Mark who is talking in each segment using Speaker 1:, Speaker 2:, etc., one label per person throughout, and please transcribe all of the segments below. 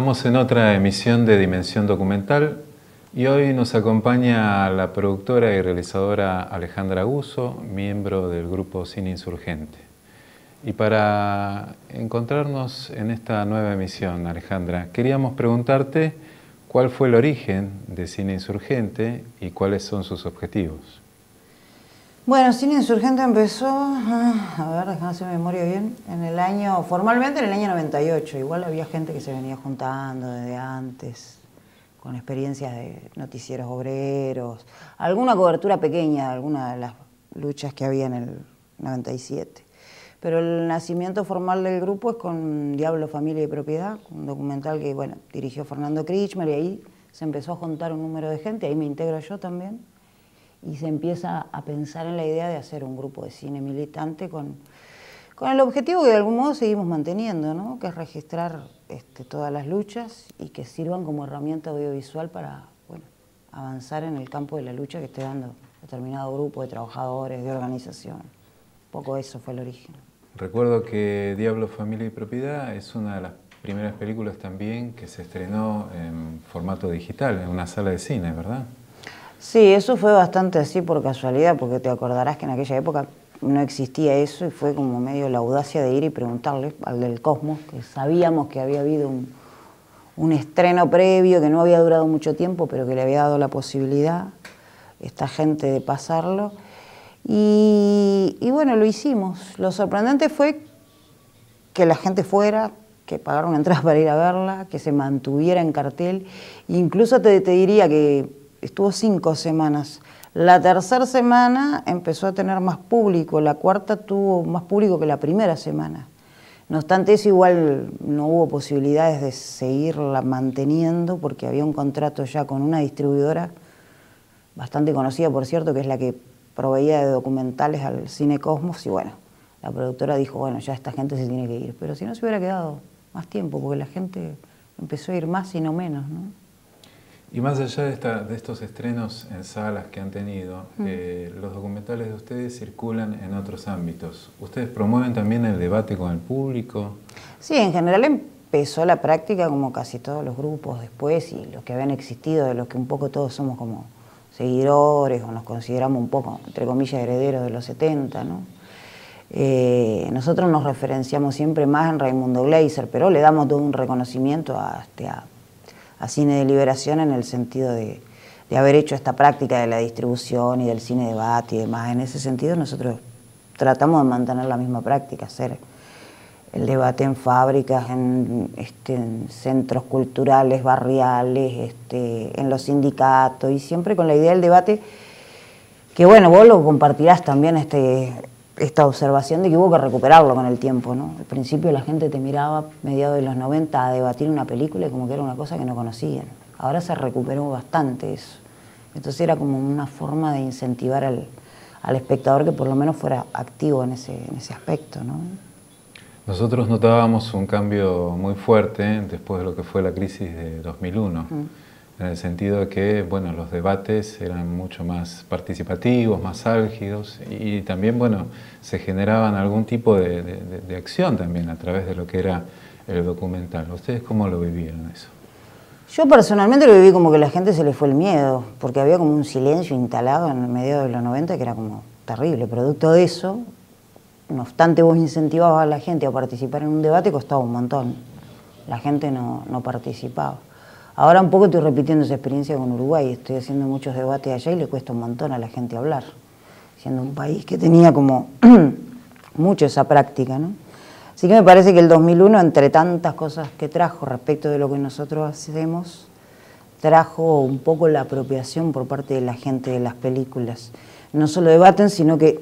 Speaker 1: Estamos en otra emisión de Dimensión Documental y hoy nos acompaña la productora y realizadora Alejandra Guzzo, miembro del grupo Cine Insurgente. Y para encontrarnos en esta nueva emisión, Alejandra, queríamos preguntarte cuál fue el origen de Cine Insurgente y cuáles son sus objetivos.
Speaker 2: Bueno, Cine Insurgente empezó, a ver, déjame hacer memoria bien, formalmente en el año 98. Igual había gente que se venía juntando desde antes, con experiencias de noticieros obreros, alguna cobertura pequeña de alguna de las luchas que había en el 97. Pero el nacimiento formal del grupo es con Diablo, Familia y Propiedad, un documental que, bueno, dirigió Fernando Kretschmer, y ahí se empezó a juntar un número de gente, ahí me integro yo también. Y se empieza a pensar en la idea de hacer un grupo de cine militante con el objetivo que de algún modo seguimos manteniendo, ¿no? Que es registrar todas las luchas y que sirvan como herramienta audiovisual para, bueno, avanzar en el campo de la lucha que esté dando determinado grupo de trabajadores, de organización. Un poco eso fue el origen.
Speaker 1: Recuerdo que Diablo, Familia y Propiedad es una de las primeras películas también que se estrenó en formato digital, en una sala de cine, ¿verdad?
Speaker 2: Sí, eso fue bastante así por casualidad, porque te acordarás que en aquella época no existía eso y fue como medio la audacia de ir y preguntarle al del Cosmos, que sabíamos que había habido un estreno previo que no había durado mucho tiempo, pero que le había dado la posibilidad esta gente de pasarlo. Y bueno, lo hicimos. Lo sorprendente fue que la gente fuera, que pagaron entradas para ir a verla, que se mantuviera en cartel. Incluso te diría que estuvo 5 semanas. La tercera semana empezó a tener más público, la cuarta tuvo más público que la primera semana. No obstante eso, igual no hubo posibilidades de seguirla manteniendo porque había un contrato ya con una distribuidora bastante conocida, por cierto, que es la que proveía de documentales al Cine Cosmos, y bueno, la productora dijo, bueno, ya esta gente se tiene que ir. Pero si no, se hubiera quedado más tiempo, porque la gente empezó a ir más y no menos, ¿no?
Speaker 1: Y más allá de estos estrenos en salas que han tenido, los documentales de ustedes circulan en otros ámbitos. ¿Ustedes promueven también el debate con el público?
Speaker 2: Sí, en general empezó la práctica como casi todos los grupos después, y los que habían existido, de los que un poco todos somos como seguidores o nos consideramos un poco, entre comillas, herederos de los 70, ¿no? Nosotros nos referenciamos siempre más en Raimundo Gleiser, pero le damos todo un reconocimiento a Cine de Liberación en el sentido de haber hecho esta práctica de la distribución y del cine debate y demás. En ese sentido nosotros tratamos de mantener la misma práctica, hacer el debate en fábricas, en centros culturales, barriales, en los sindicatos, y siempre con la idea del debate, que bueno, vos lo compartirás también, esta observación de que hubo que recuperarlo con el tiempo, ¿no? Al principio la gente te miraba, mediados de los 90, a debatir una película y como que era una cosa que no conocían. Ahora se recuperó bastante eso. Entonces era como una forma de incentivar al espectador que por lo menos fuera activo en ese aspecto, ¿no?
Speaker 1: Nosotros notábamos un cambio muy fuerte después de lo que fue la crisis de 2001. En el sentido de que, bueno, los debates eran mucho más participativos, más álgidos, y también, bueno, se generaban algún tipo de acción también a través de lo que era el documental. ¿Ustedes cómo lo vivieron eso?
Speaker 2: Yo personalmente lo viví como que a la gente se le fue el miedo, porque había como un silencio instalado en el medio de los 90 que era como terrible. Producto de eso, no obstante vos incentivabas a la gente a participar en un debate, costaba un montón. La gente no participaba. Ahora un poco estoy repitiendo esa experiencia con Uruguay, estoy haciendo muchos debates allá y le cuesta un montón a la gente hablar, siendo un país que tenía como mucho esa práctica, ¿no? Así que me parece que el 2001, entre tantas cosas que trajo respecto de lo que nosotros hacemos, trajo un poco la apropiación por parte de la gente de las películas. No solo debaten, sino que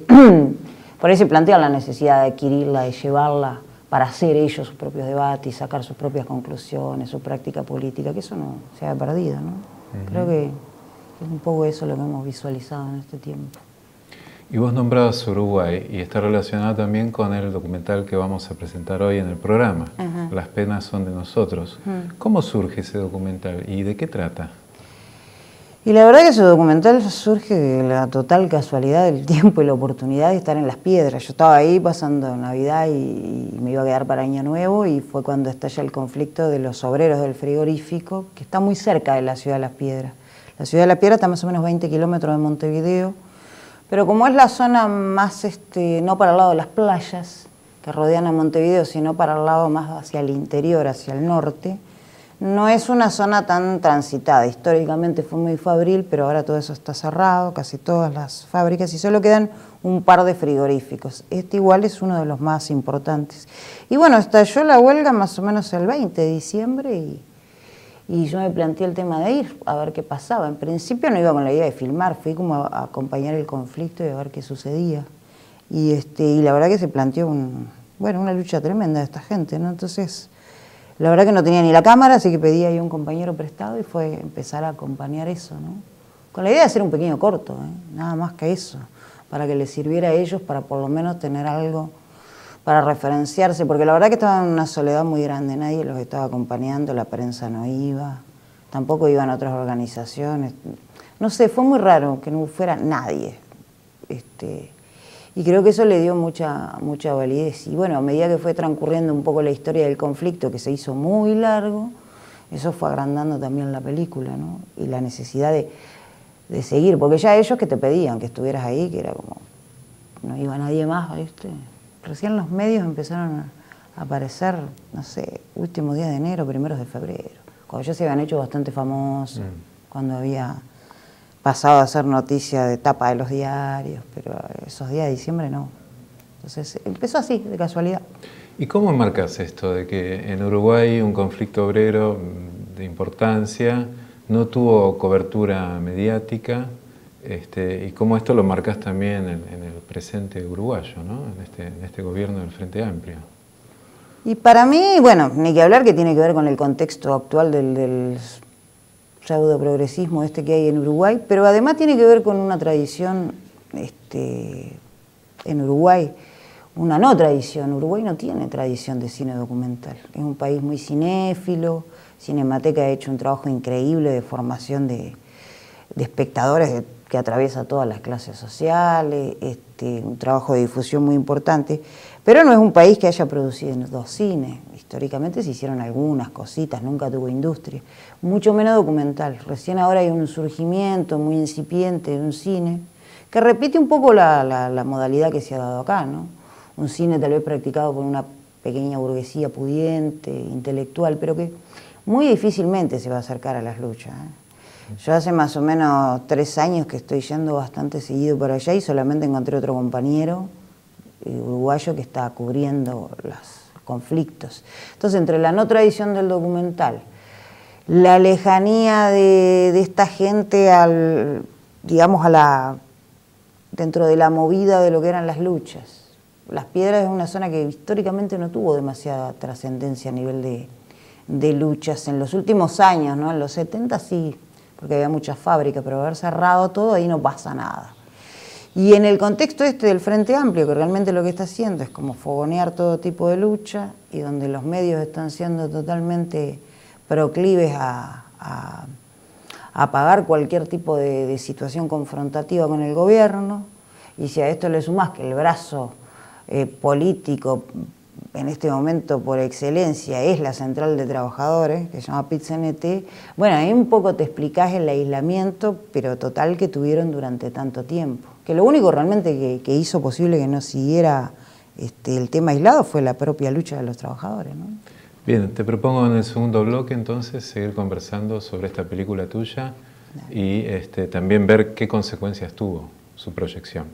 Speaker 2: por ahí se plantea la necesidad de adquirirla, de llevarla, para hacer ellos sus propios debates y sacar sus propias conclusiones, su práctica política, que eso no se ha perdido, ¿no? Creo que es un poco eso lo que hemos visualizado en este tiempo.
Speaker 1: Y vos nombrabas Uruguay, y está relacionado también con el documental que vamos a presentar hoy en el programa, Las penas son de nosotros. ¿Cómo surge ese documental y de qué trata?
Speaker 2: Y la verdad que ese documental surge de la total casualidad del tiempo y la oportunidad de estar en Las Piedras. Yo estaba ahí pasando Navidad y me iba a quedar para Año Nuevo, y fue cuando estalla el conflicto de los obreros del frigorífico, que está muy cerca de la ciudad de Las Piedras. La ciudad de Las Piedras está más o menos 20 kilómetros de Montevideo, pero como es la zona más, no para el lado de las playas que rodean a Montevideo, sino para el lado más hacia el interior, hacia el norte, no es una zona tan transitada. Históricamente fue muy fabril, pero ahora todo eso está cerrado, casi todas las fábricas, y solo quedan un par de frigoríficos. Este igual es uno de los más importantes. Y bueno, estalló la huelga más o menos el 20 de diciembre y yo me planteé el tema de ir a ver qué pasaba. En principio no iba con la idea de filmar, fui como a acompañar el conflicto y a ver qué sucedía. Y la verdad que se planteó una lucha tremenda de esta gente, ¿no? Entonces, la verdad que no tenía ni la cámara, así que pedí ahí a un compañero prestado y fue empezar a acompañar eso, ¿no? Con la idea de hacer un pequeño corto, nada más que eso, para que les sirviera a ellos, para por lo menos tener algo para referenciarse, porque la verdad que estaban en una soledad muy grande, nadie los estaba acompañando, la prensa no iba, tampoco iban otras organizaciones, no sé, fue muy raro que no fuera nadie, y creo que eso le dio mucha validez. Y bueno, a medida que fue transcurriendo un poco la historia del conflicto, que se hizo muy largo, eso fue agrandando también la película, ¿no? Y la necesidad de seguir, porque ya ellos que te pedían que estuvieras ahí, que era como, no iba nadie más, ¿viste? Recién los medios empezaron a aparecer, no sé, últimos días de enero, primeros de febrero, cuando ya se habían hecho bastante famosos, cuando había pasado a ser noticia de tapa de los diarios, pero esos días de diciembre no. Entonces empezó así, de casualidad.
Speaker 1: ¿Y cómo enmarcas esto de que en Uruguay un conflicto obrero de importancia no tuvo cobertura mediática? Y cómo esto lo marcas también en el presente uruguayo, ¿no? En este gobierno del Frente Amplio.
Speaker 2: Y para mí, bueno, ni que hablar que tiene que ver con el contexto actual del pseudo progresismo que hay en Uruguay, pero además tiene que ver con una tradición en Uruguay, una no tradición. Uruguay no tiene tradición de cine documental, es un país muy cinéfilo. Cinemateca ha hecho un trabajo increíble de formación de espectadores que atraviesa todas las clases sociales, un trabajo de difusión muy importante, pero no es un país que haya producido cine. Históricamente se hicieron algunas cositas, nunca tuvo industria, mucho menos documental. Recién ahora hay un surgimiento muy incipiente de un cine que repite un poco la modalidad que se ha dado acá, ¿no? Un cine tal vez practicado por una pequeña burguesía pudiente, intelectual, pero que muy difícilmente se va a acercar a las luchas, Yo hace más o menos 3 años que estoy yendo bastante seguido por allá y solamente encontré otro compañero uruguayo que está cubriendo los conflictos. Entonces, entre la no tradición del documental, la lejanía de esta gente dentro de la movida de lo que eran las luchas. Las Piedras es una zona que históricamente no tuvo demasiada trascendencia a nivel de luchas. En los últimos años, ¿no? En los 70 sí, porque había muchas fábricas, pero haber cerrado todo, ahí no pasa nada. Y en el contexto del Frente Amplio, que realmente lo que está haciendo es como fogonear todo tipo de lucha, y donde los medios están siendo totalmente proclives a apagar cualquier tipo de situación confrontativa con el gobierno, y si a esto le sumás que el brazo político en este momento por excelencia es la Central de Trabajadores, que se llama PIT-CNT, bueno, ahí un poco te explicás el aislamiento, pero total, que tuvieron durante tanto tiempo. Que lo único realmente que hizo posible que no siguiera el tema aislado fue la propia lucha de los trabajadores, ¿no?
Speaker 1: Bien, te propongo en el segundo bloque entonces seguir conversando sobre esta película tuya y también ver qué consecuencias tuvo su proyección.